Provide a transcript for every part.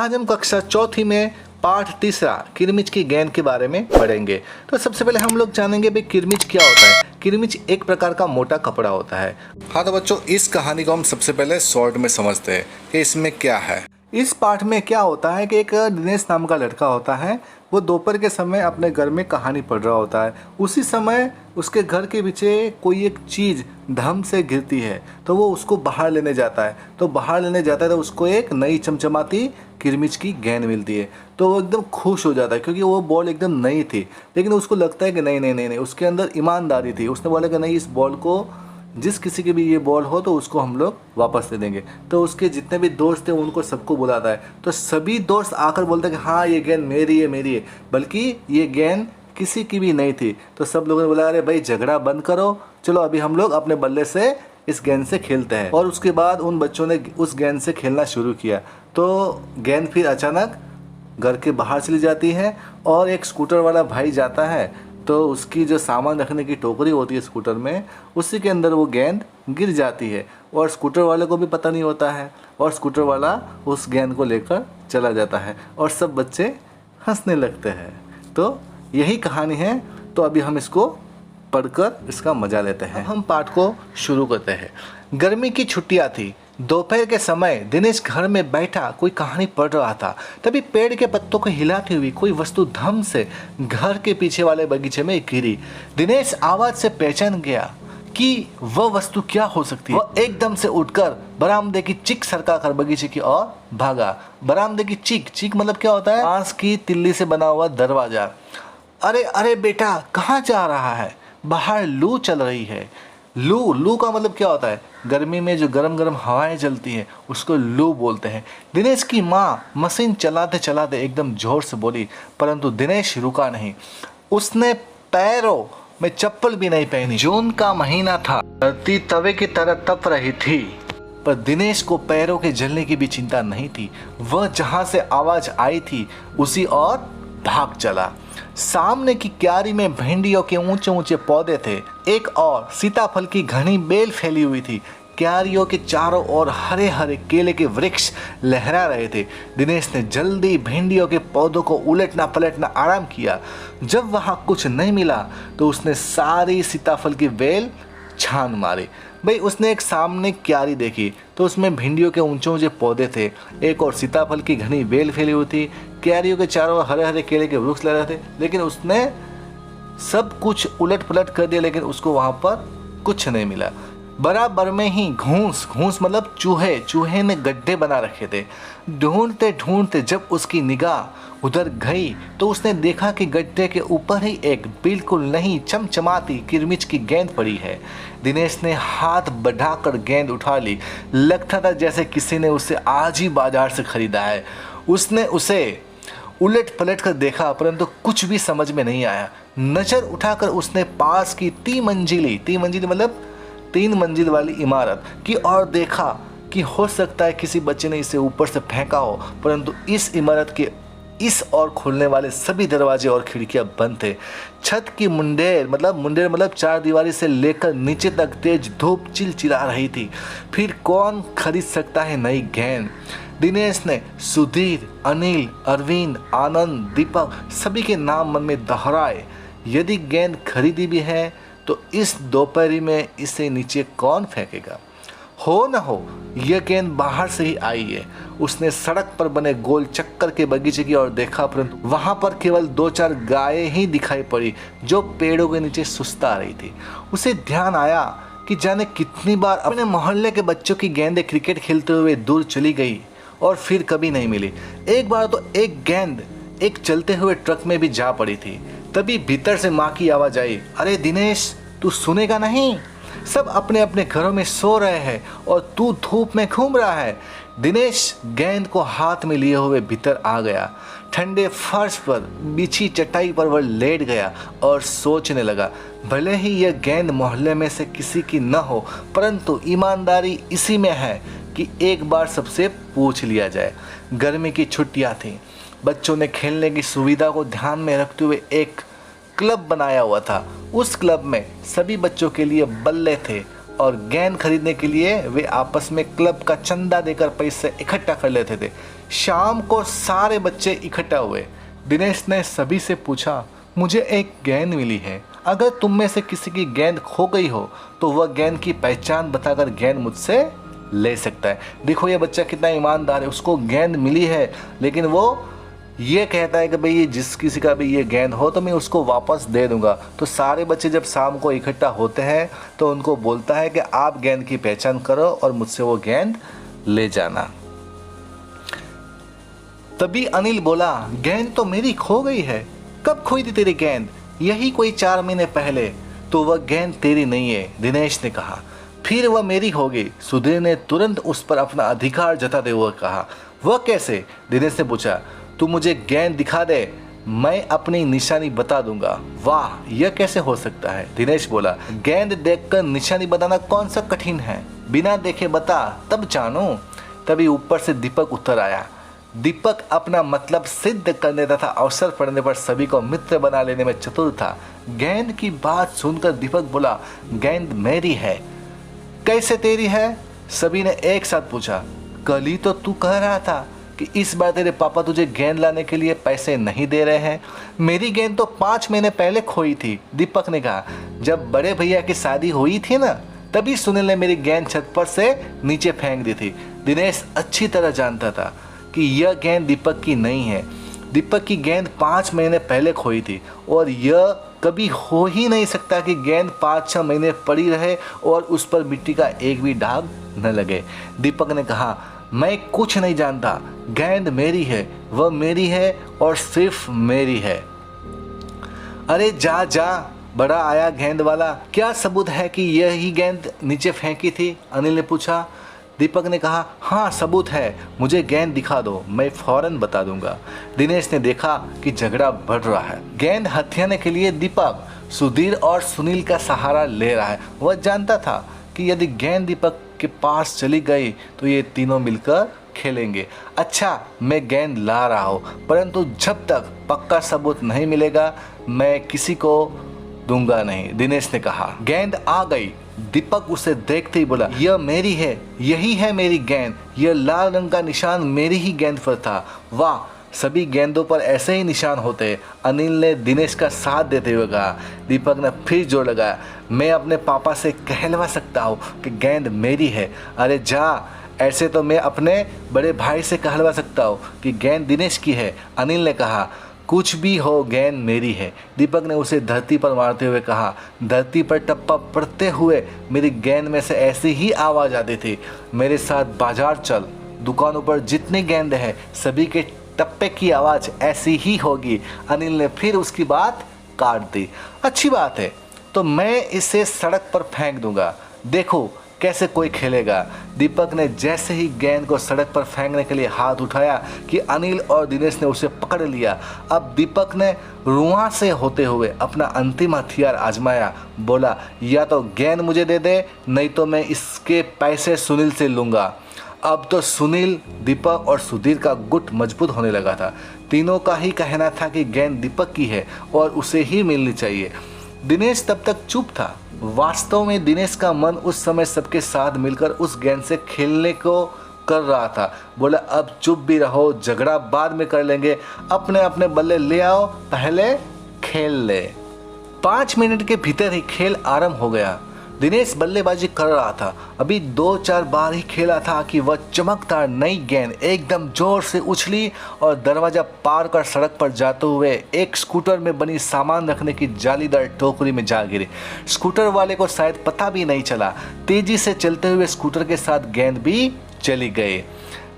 आज हम कक्षा चौथी में पाठ तीसरा किरमिच की गेंद के बारे में पढ़ेंगे। तो सबसे पहले हम लोग जानेंगे भाई किरमिच क्या होता है। किरमिच एक प्रकार का मोटा कपड़ा होता है। हाँ तो बच्चों, इस कहानी को हम सबसे पहले शॉर्ट में समझते हैं कि इसमें क्या है। इस पाठ में क्या होता है कि एक दिनेश नाम का लड़का होता है। वो दोपहर के समय अपने घर में कहानी पढ़ रहा होता है। उसी समय उसके घर के पीछे कोई एक चीज़ धम से गिरती है तो वो उसको बाहर लेने जाता है। तो उसको एक नई चमचमाती किरमिच की गेंद मिलती है। तो वो एकदम खुश हो जाता है क्योंकि वो बॉल एकदम नई थी। लेकिन उसको लगता है कि नहीं, उसके अंदर ईमानदारी थी। उसने बोला कि नहीं, इस बॉल को जिस किसी के भी ये बॉल हो तो उसको हम लोग वापस दे देंगे। तो उसके जितने भी दोस्त थे उनको सबको बुलाता है। तो सभी दोस्त आकर बोलते हैं कि हाँ ये गेंद मेरी है, बल्कि ये गेंद किसी की भी नहीं थी। तो सब लोगों ने बोला अरे भाई झगड़ा बंद करो, चलो अभी हम लोग अपने बल्ले से इस गेंद से खेलते हैं। और उसके बाद उन बच्चों ने उस गेंद से खेलना शुरू किया। तो गेंद फिर अचानक घर के बाहर चली जाती है और एक स्कूटर वाला भाई जाता है। तो उसकी जो सामान रखने की टोकरी होती है स्कूटर में, उसी के अंदर वो गेंद गिर जाती है और स्कूटर वाले को भी पता नहीं होता है। और स्कूटर वाला उस गेंद को लेकर चला जाता है और सब बच्चे हंसने लगते हैं। तो यही कहानी है। तो अभी हम इसको पढ़कर इसका मज़ा लेते हैं। हम पाठ को शुरू करते हैं। गर्मी की छुट्टियाँ थी। दोपहर के समय दिनेश घर में बैठा कोई कहानी पढ़ रहा था। तभी पेड़ के पत्तों को हिलाती हुई कोई वस्तु धम से घर के पीछे वाले बगीचे में गिरी। दिनेश आवाज से पहचान गया कि वह वस्तु क्या हो सकती है। वह एकदम से उठकर बरामदे की चिक सरकाकर बगीचे की ओर भागा। बरामदे की चिक मतलब क्या होता है? बांस की तिल्ली से बना हुआ दरवाजा। अरे बेटा, कहाँ जा रहा है? बाहर लू चल रही है। लू का मतलब क्या होता है? गर्मी में जो गरम गरम हवाएं चलती हैं उसको लू बोलते हैं। दिनेश की माँ मशीन चलाते चलाते एकदम जोर से बोली, परंतु दिनेश रुका नहीं। उसने पैरों में चप्पल भी नहीं पहनी। जून का महीना था। धरती तवे की तरह तप रही थी, पर दिनेश को पैरों के जलने की भी चिंता नहीं थी। वह जहां से आवाज आई थी उसी ओर भाग चला। सामने की क्यारी में भिंडियों के ऊंचे ऊंचे पौधे थे। एक और सीताफल की घनी बेल फैली हुई थी। क्यारियों के चारों ओर हरे हरे केले के वृक्ष लहरा रहे थे। दिनेश ने जल्दी भिंडियों के पौधों को उलटना पलटना आराम किया। जब वहां कुछ नहीं मिला तो उसने सारी सीताफल की बेल छान मारी। भाई उसने एक सामने क्यारी देखी तो उसमें भिंडियों के ऊंचे ऊंचे पौधे थे। एक और सीताफल की घनी बेल फैली हुई थी। क्यारियों के चारों ओर हरे हरे केले के वृक्ष लहरा रहे थे। लेकिन उसने सब कुछ उलट पलट कर दिया, लेकिन उसको वहां पर कुछ नहीं मिला। बराबर में ही घूस मतलब चूहे ने गड्ढे बना रखे थे। ढूंढते ढूंढते जब उसकी निगाह उधर गई तो उसने देखा कि गड्ढे के ऊपर ही एक बिल्कुल नई चमचमाती किरमिच की गेंद पड़ी है। दिनेश ने हाथ बढ़ाकर गेंद उठा ली। लगता था जैसे किसी ने उसे आज ही बाजार से खरीदा है। उसने उसे उलट पलट कर देखा, परंतु कुछ भी समझ में नहीं आया। नजर उठाकर उसने पास की तीन मंजिली मतलब 3 मंजिल वाली इमारत की ओर देखा कि हो सकता है किसी बच्चे ने इसे ऊपर से फेंका हो, परंतु इस इमारत के इस ओर खुलने वाले सभी दरवाजे और खिड़कियां बंद थे। छत की मुंडेर मतलब 4 दीवारी से लेकर नीचे तक तेज धूप चिलचिला रही थी। फिर कौन खरीद सकता है नई गेंद? दिनेश ने सुधीर, अनिल, अरविंद, आनंद, दीपक सभी के नाम मन में दोहराए। यदि गेंद खरीदी भी है तो इस दोपहरी में इसे नीचे कौन फेंकेगा? हो न हो यह गेंद बाहर से ही आई है। उसने सड़क पर बने गोल चक्कर के बगीचे की ओर देखा, परंतु वहां पर केवल 2-4 गायें ही दिखाई पड़ी जो पेड़ों के नीचे सुस्ता रही थी। उसे ध्यान आया कि जाने कितनी बार अपने मोहल्ले के बच्चों की गेंदें क्रिकेट खेलते हुए दूर चली गई और फिर कभी नहीं मिली। एक बार तो एक गेंद एक चलते हुए ट्रक में भी जा पड़ी थी। तभी भीतर से माँ की आवाज आई, अरे दिनेश, तू सुनेगा नहीं? सब अपने अपने घरों में सो रहे हैं और तू धूप में घूम रहा है। दिनेश गेंद को हाथ में लिए हुए भीतर आ गया। ठंडे फर्श पर बिछी चटाई पर वह लेट गया और सोचने लगा, भले ही यह गेंद मोहल्ले में से किसी की न हो, परंतु ईमानदारी इसी में है कि एक बार सबसे पूछ लिया जाए। गर्मी की छुट्टियां थीं। बच्चों ने खेलने की सुविधा को ध्यान में रखते हुए एक क्लब बनाया हुआ था। उस क्लब में सभी बच्चों के लिए बल्ले थे और गेंद खरीदने के लिए वे आपस में क्लब का चंदा देकर पैसे इकट्ठा कर लेते थे। शाम को सारे बच्चे इकट्ठा हुए। दिनेश ने सभी से पूछा, मुझे एक गेंद मिली है, अगर तुम में से किसी की गेंद खो गई हो तो वह गेंद की पहचान बताकर गेंद मुझसे ले सकता है। देखो ये बच्चा कितना ईमानदार है, उसको गेंद मिली है लेकिन वो ये कहता है कि भाई ये जिस किसी का भी ये गेंद हो तो मैं उसको वापस दे दूंगा। तो सारे बच्चे जब शाम को इकट्ठा होते हैं तो उनको बोलता है कि आप गेंद की पहचान करो और मुझसे वो गेंद ले जाना। तभी अनिल बोला, गेंद तो मेरी खो गई है। कब खोई थी तेरी गेंद? यही कोई 4 महीने पहले। तो वह गेंद तेरी नहीं है, दिनेश ने कहा। फिर वह मेरी होगी। सुधीर ने तुरंत उस पर अपना अधिकार जताते हुए कहा। वह कैसे? दिनेश ने पूछा। तू मुझे गेंद दिखा दे, मैं अपनी निशानी बता दूंगा। वाह, यह कैसे हो सकता है? दिनेश बोला। गेंद देखकर निशानी बताना कौन सा कठिन है, बिना देखे बता तब जानू। तभी ऊपर से दीपक उतर आया। दीपक अपना मतलब सिद्ध करने तथा अवसर पड़ने पर सभी को मित्र बना लेने में चतुर था। गेंद की बात सुनकर दीपक बोला, गेंद मेरी है। कैसे तेरी है? सभी ने एक साथ पूछा। कल ही तो तू कह रहा था कि इस बार तेरे पापा तुझे गेंद लाने के लिए पैसे नहीं दे रहे हैं। मेरी गेंद तो 5 महीने पहले खोई थी, दीपक ने कहा। जब बड़े भैया की शादी हुई थी ना, तभी सुनील ने मेरी गेंद छत पर से नीचे फेंक दी थी। दिनेश अच्छी तरह जानता था कि यह गेंद दीपक की नहीं है। दीपक की गेंद 5 महीने पहले खोई थी और यह कभी हो ही नहीं सकता कि गेंद 5-6 महीने पड़ी रहे और उस पर मिट्टी का एक भी दाग न लगे। दीपक ने कहा, मैं कुछ नहीं जानता, गेंद मेरी है, वह मेरी है और सिर्फ मेरी है। अरे जा जा, बड़ा आया गेंद वाला, क्या सबूत है कि यही गेंद नीचे फेंकी थी? अनिल ने पूछा। दीपक ने कहा, हाँ सबूत है, मुझे गेंद दिखा दो, मैं फौरन बता दूंगा। दिनेश ने देखा कि झगड़ा बढ़ रहा है। गेंद हथियाने के लिए दीपक सुधीर और सुनील का सहारा ले रहा है। वह जानता था कि यदि गेंद दीपक के पास चली गई तो ये तीनों मिलकर खेलेंगे। अच्छा, मैं गेंद ला रहा हूँ, परंतु जब तक पक्का सबूत नहीं मिलेगा मैं किसी को दूंगा नहीं, दिनेश ने कहा। गेंद आ गई। दीपक उसे देखते ही बोला, यह मेरी है, यही है मेरी गेंद। यह लाल रंग का निशान मेरी ही गेंद पर था। वाह, सभी गेंदों पर ऐसे ही निशान होते। अनिल ने दिनेश का साथ देते हुए कहा। दीपक ने फिर जोर लगाया, मैं अपने पापा से कहलवा सकता हूँ कि गेंद मेरी है। अरे जा, ऐसे तो मैं अपने बड़े भाई से कहलवा सकता हूँ कि गेंद दिनेश की है। अनिल ने कहा, कुछ भी हो गेंद मेरी है। दीपक ने उसे धरती पर मारते हुए कहा। धरती पर टप्पा पड़ते हुए मेरी गेंद में से ऐसी ही आवाज़ आती थी। मेरे साथ बाजार चल, दुकानों पर जितनी गेंद है सभी के टप्पे की आवाज़ ऐसी ही होगी। अनिल ने फिर उसकी बात काट दी। अच्छी बात है, तो मैं इसे सड़क पर फेंक दूंगा, देखो कैसे कोई खेलेगा। दीपक ने जैसे ही गेंद को सड़क पर फेंकने के लिए हाथ उठाया कि अनिल और दिनेश ने उसे पकड़ लिया। अब दीपक ने रुआं से होते हुए अपना अंतिम हथियार आजमाया। बोला, या तो गेंद मुझे दे दे, नहीं तो मैं इसके पैसे सुनील से लूँगा। अब तो सुनील, दीपक और सुधीर का गुट मजबूत होने लगा था। तीनों का ही कहना था कि गेंद दीपक की है और उसे ही मिलनी चाहिए। दिनेश तब तक चुप था। वास्तव में दिनेश का मन उस समय सबके साथ मिलकर उस गेंद से खेलने को कर रहा था। बोला, अब चुप भी रहो, झगड़ा बाद में कर लेंगे, अपने अपने बल्ले ले आओ, पहले खेल ले। 5 मिनट के भीतर ही खेल आरंभ हो गया। दिनेश बल्लेबाजी कर रहा था। अभी 2-4 बार ही खेला था कि वह चमकदार नई गेंद एकदम जोर से उछली और दरवाजा पार कर सड़क पर जाते हुए एक स्कूटर में बनी सामान रखने की जालीदार टोकरी में जा गिरी। स्कूटर वाले को शायद पता भी नहीं चला। तेजी से चलते हुए स्कूटर के साथ गेंद भी चली गई।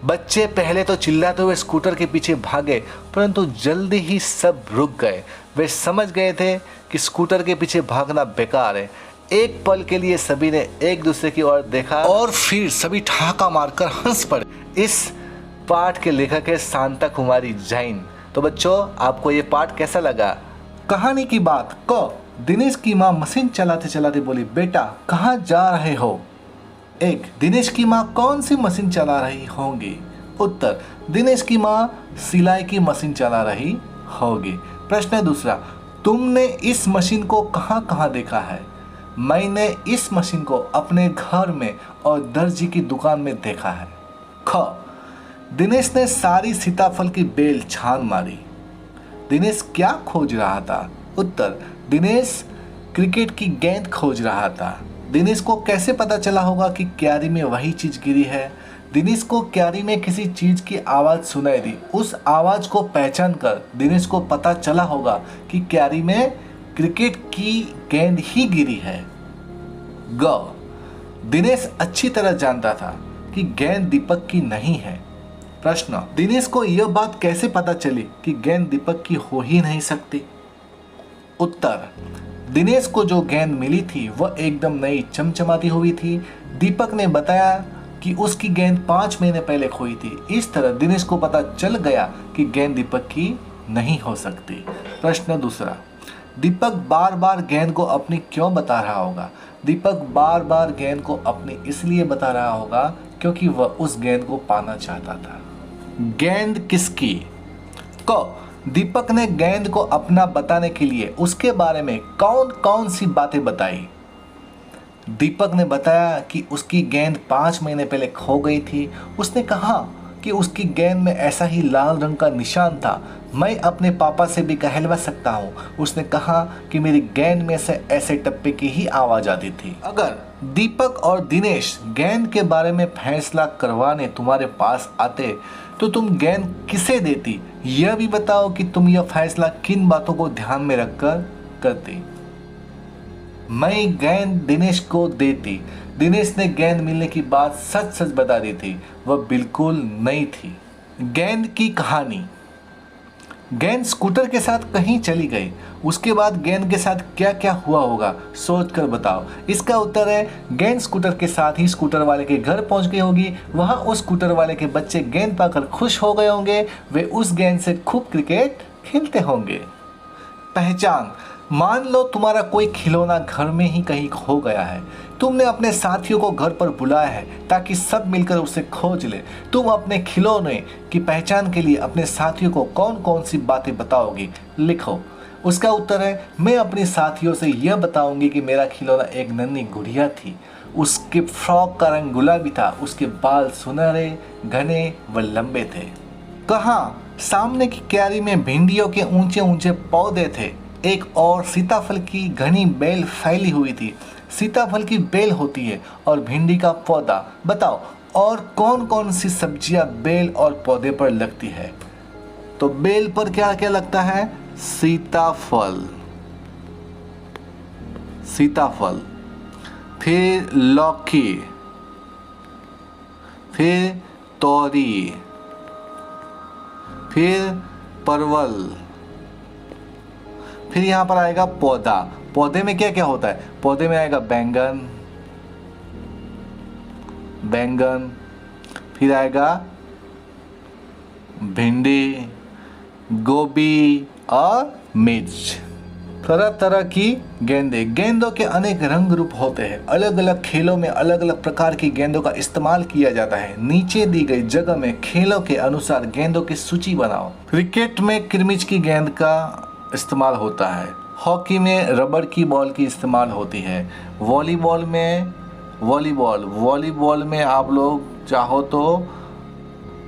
बच्चे पहले तो चिल्लाते हुए स्कूटर के पीछे भागे, परंतु जल्दी ही सब रुक गए। वे समझ गए थे कि स्कूटर के पीछे भागना बेकार है। एक पल के लिए सभी ने एक दूसरे की ओर देखा और फिर सभी ठहाका मारकर हंस पड़े। इस पाठ के लेखक है शांता कुमारी जैन। तो बच्चों, आपको ये पाठ कैसा लगा? कहानी की बात को दिनेश की माँ मशीन चलाते चलाते बोली, बेटा कहाँ जा रहे हो? 1. दिनेश की माँ कौन सी मशीन चला रही होंगी? उत्तर, दिनेश की माँ सिलाई की मशीन चला रही होगी। प्रश्न 2, तुमने इस मशीन को कहाँ कहाँ देखा है? मैंने इस मशीन को अपने घर में और दर्जी की दुकान में देखा है। ख, दिनेश ने सारी सीताफल की बेल छान मारी। दिनेश क्या खोज रहा था? उत्तर, दिनेश क्रिकेट की गेंद खोज रहा था। दिनेश को कैसे पता चला होगा कि क्यारी में वही चीज गिरी है? दिनेश को क्यारी में किसी चीज की आवाज सुनाई दी। उस आवाज को पहचान कर दिनेश को पता चला होगा कि क्यारी में क्रिकेट की गेंद ही गिरी है। ग, दिनेश अच्छी तरह जानता था कि गेंद दीपक की नहीं है। प्रश्न, दिनेश को यह बात कैसे पता चली कि गेंद दीपक की हो ही नहीं सकती? उत्तर, दिनेश को जो गेंद मिली थी वह एकदम नई चमचमाती हुई थी। दीपक ने बताया कि उसकी गेंद 5 महीने पहले खोई थी। इस तरह दिनेश को पता चल गया कि गेंद दीपक की नहीं हो सकती। प्रश्न दूसरा, दीपक बार बार गेंद को अपनी क्यों बता रहा होगा? दीपक बार बार गेंद को अपनी इसलिए बता रहा होगा क्योंकि वह उस गेंद को पाना चाहता था। गेंद किसकी? क, दीपक ने गेंद को अपना बताने के लिए उसके बारे में कौन कौन सी बातें बताई? दीपक ने बताया कि उसकी गेंद 5 महीने पहले खो गई थी। उसने कहा कि उसकी गेंद में ऐसा ही लाल रंग का निशान था। मैं अपने पापा से भी कहलवा सकता हूँ। उसने कहा कि मेरी गेंद में से ऐसे टप्पे की ही आवाज आती थी। अगर दीपक और दिनेश गेंद के बारे में फैसला करवाने तुम्हारे पास आते तो तुम गेंद किसे देती? यह भी बताओ कि तुम यह फैसला किन बातों को ध्यान में रखकर करती। मैं गेंद दिनेश को देती। दिनेश ने गेंद मिलने की बात सच सच बता दी थी। वह बिल्कुल नई थी। गेंद की कहानी। गेंद स्कूटर के साथ कहीं चली गई। उसके बाद गेंद के साथ क्या क्या हुआ होगा, सोच कर बताओ। इसका उत्तर है, गेंद स्कूटर के साथ ही स्कूटर वाले के घर पहुंच गई होगी। वहां उस स्कूटर वाले के बच्चे गेंद पाकर खुश हो गए होंगे। वे उस गेंद से खूब क्रिकेट खेलते होंगे। पहचान। मान लो तुम्हारा कोई खिलौना घर में ही कहीं खो गया है। तुमने अपने साथियों को घर पर बुलाया है ताकि सब मिलकर उसे खोज ले। तुम अपने खिलौने की पहचान के लिए अपने साथियों को कौन कौन सी बातें बताओगी? लिखो। उसका उत्तर है, मैं अपने साथियों से यह बताऊंगी कि मेरा खिलौना एक नन्ही गुड़िया थी। उसके फ्रॉक का रंग गुलाबी था। उसके बाल सुनहरे, घने व लंबे थे। कहाँ? सामने की क्यारी में भिंडियों के ऊंचे ऊंचे पौधे थे। एक और सीताफल की घनी बेल फैली हुई थी। सीताफल की बेल होती है और भिंडी का पौधा। बताओ और कौन कौन सी सब्जियां बेल और पौधे पर लगती है? तो बेल पर क्या क्या लगता है? सीताफल, सीताफल, फिर लौकी, फिर तोरी, फिर परवल, फिर यहां पर आएगा पौधा। पौधे में क्या क्या होता है? पौधे में आएगा बैंगन, बैंगन, फिर आएगा भिंडी, गोभी और मिर्च। तरह तरह की गेंदें। गेंदों के अनेक रंग रूप होते हैं। अलग अलग खेलों में अलग अलग प्रकार की गेंदों का इस्तेमाल किया जाता है। नीचे दी गई जगह में खेलों के अनुसार गेंदों की सूची बनाओ। क्रिकेट में किरमिच की गेंद का इस्तेमाल होता है। हॉकी में रबड़ की बॉल की इस्तेमाल होती है। वॉलीबॉल में आप लोग चाहो तो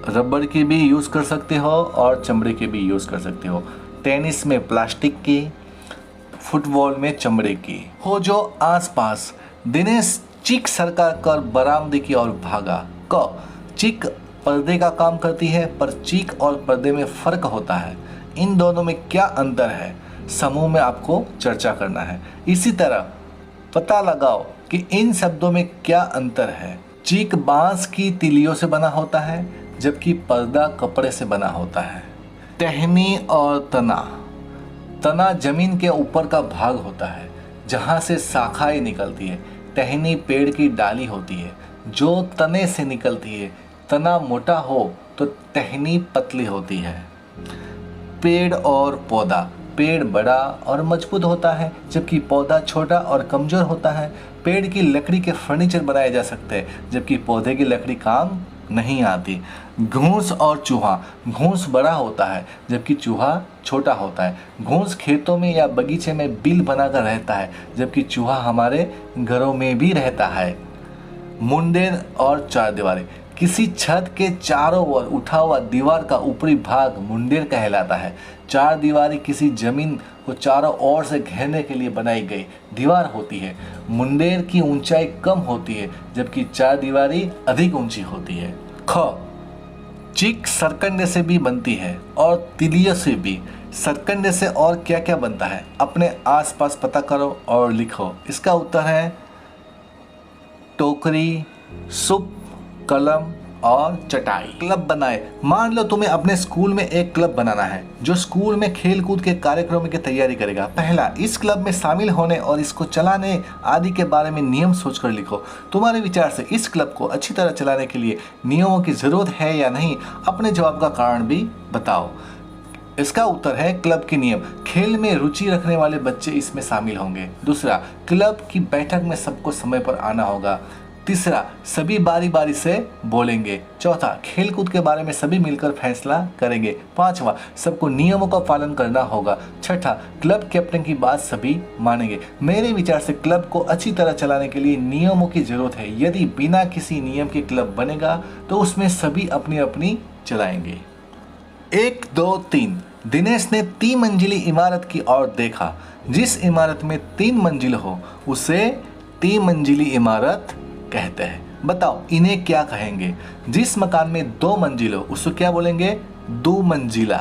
रबड़ की भी यूज़ कर सकते हो और चमड़े की भी यूज़ कर सकते हो। टेनिस में प्लास्टिक की, फुटबॉल में चमड़े की। हो जो आसपास। दिनेश चीख सरका कर बरामदे की ओर भागा। क, चीख पर्दे का काम करती है, पर चीख और पर्दे में फर्क होता है। इन दोनों में क्या अंतर है? समूह में आपको चर्चा करना है। इसी तरह पता लगाओ कि इन शब्दों में क्या अंतर है। चीक बांस की तिलियों से बना होता है, जबकि पर्दा कपड़े से बना होता है। टहनी और तना। तना जमीन के ऊपर का भाग होता है जहाँ से शाखाएं निकलती है। टहनी पेड़ की डाली होती है जो तने से निकलती है। तना मोटा हो तो टहनी पतली होती है। पेड़ और पौधा। पेड़ बड़ा और मजबूत होता है, जबकि पौधा छोटा और कमजोर होता है। पेड़ की लकड़ी के फर्नीचर बनाए जा सकते हैं, जबकि पौधे की लकड़ी काम नहीं आती। घूस और चूहा। घूस बड़ा होता है, जबकि चूहा छोटा होता है। घोंस खेतों में या बगीचे में बिल बनाकर रहता है, जबकि चूहा हमारे घरों में भी रहता है। मुंडेर और चारदीवारी। किसी छत के चारों ओर उठा हुआ दीवार का ऊपरी भाग मुंडेर कहलाता है। चारदीवारी किसी जमीन को चारों ओर से घेरने के लिए बनाई गई दीवार होती है। मुंडेर की ऊंचाई कम होती है, जबकि चारदीवारी अधिक ऊंची होती है। ख, चीक सरकंडे से भी बनती है और तिलियों से भी। सरकंडे से और क्या क्या बनता है, अपने आसपास पता करो और लिखो। इसका उत्तर है टोकरी, सुप, कलम और चटाई। क्लब बनाए। मान लो तुम्हें अपने स्कूल में एक क्लब बनाना है जो स्कूल में खेल कूद के कार्यक्रमों की तैयारी करेगा। पहला, इस क्लब में शामिल होने और इसको चलाने आदि के बारे में नियम सोचकर लिखो। तुम्हारे विचार से इस क्लब को अच्छी तरह चलाने के लिए नियमों की जरूरत है या नहीं, अपने जवाब का कारण भी बताओ। इसका उत्तर है क्लब के नियम। खेल में रुचि रखने वाले बच्चे इसमें शामिल होंगे। दूसरा, क्लब की बैठक में सबको समय पर आना होगा। तीसरा, सभी बारी बारी से बोलेंगे। चौथा, खेल कूद के बारे में सभी मिलकर फैसला करेंगे। पांचवा, सबको नियमों का पालन करना होगा। छठा, क्लब कैप्टन की बात सभी मानेंगे। मेरे विचार से क्लब को अच्छी तरह चलाने के लिए नियमों की जरूरत है। यदि बिना किसी नियम के क्लब बनेगा तो उसमें सभी अपनी अपनी चलाएंगे। 1, 2, 3। दिनेश ने 3 मंजिली इमारत की ओर देखा। जिस इमारत में 3 मंजिल हो उसे 3 मंजिली इमारत कहते हैं। बताओ इन्हें क्या कहेंगे। जिस मकान में 2 मंजिल हो उसको क्या बोलेंगे? 2 मंजिला।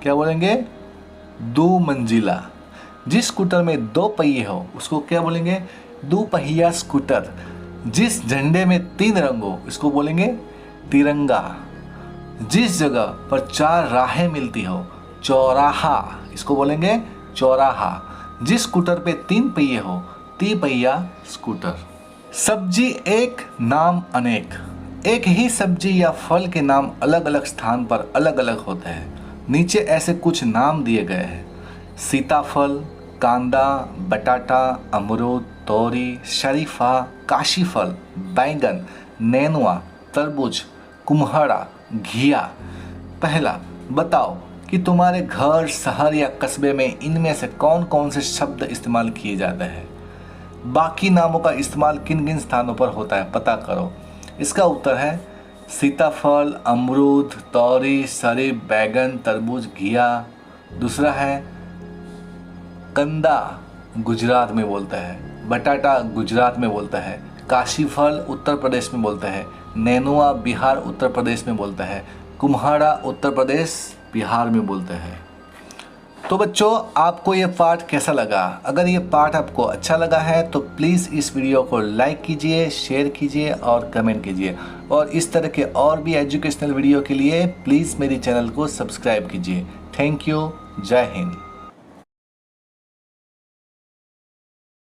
क्या बोलेंगे? 2 मंजिला। जिस स्कूटर में 2 पहिए हो उसको क्या बोलेंगे? 2 पहिया स्कूटर। जिस झंडे में 3 रंग हो इसको बोलेंगे तिरंगा। जिस जगह पर 4 राहें मिलती हो, चौराहा, इसको बोलेंगे चौराहा। जिस स्कूटर पे 3 पहिए हो, 3 पहिया स्कूटर। सब्जी एक, नाम अनेक। एक ही सब्जी या फल के नाम अलग अलग स्थान पर अलग अलग होते हैं। नीचे ऐसे कुछ नाम दिए गए हैं: सीताफल, कांदा, बटाटा, अमरूद, तोरी, शरीफा, काशीफल, बैंगन, नेनुआ, तरबूज, कुम्हड़ा, घिया। पहला, बताओ कि तुम्हारे घर, शहर या कस्बे में इनमें से कौन कौन से शब्द इस्तेमाल किए जाते हैं। बाकी नामों का इस्तेमाल किन किन स्थानों पर होता है, पता करो। इसका उत्तर है सीताफल, अमरूद, तोरी, शरीफ, बैगन, तरबूज, घिया। दूसरा है कंदा, गुजरात में बोलता है। बटाटा गुजरात में बोलता है। काशीफल उत्तर प्रदेश में बोलता है। नेनुआ बिहार उत्तर प्रदेश में बोलता है। कुम्हड़ा उत्तर प्रदेश बिहार में बोलता है। तो बच्चों, आपको ये पाठ कैसा लगा? अगर ये पाठ आपको अच्छा लगा है तो प्लीज़ इस वीडियो को लाइक कीजिए, शेयर कीजिए और कमेंट कीजिए। और इस तरह के और भी एजुकेशनल वीडियो के लिए प्लीज़ मेरे चैनल को सब्सक्राइब कीजिए। Thank you. जय हिंद।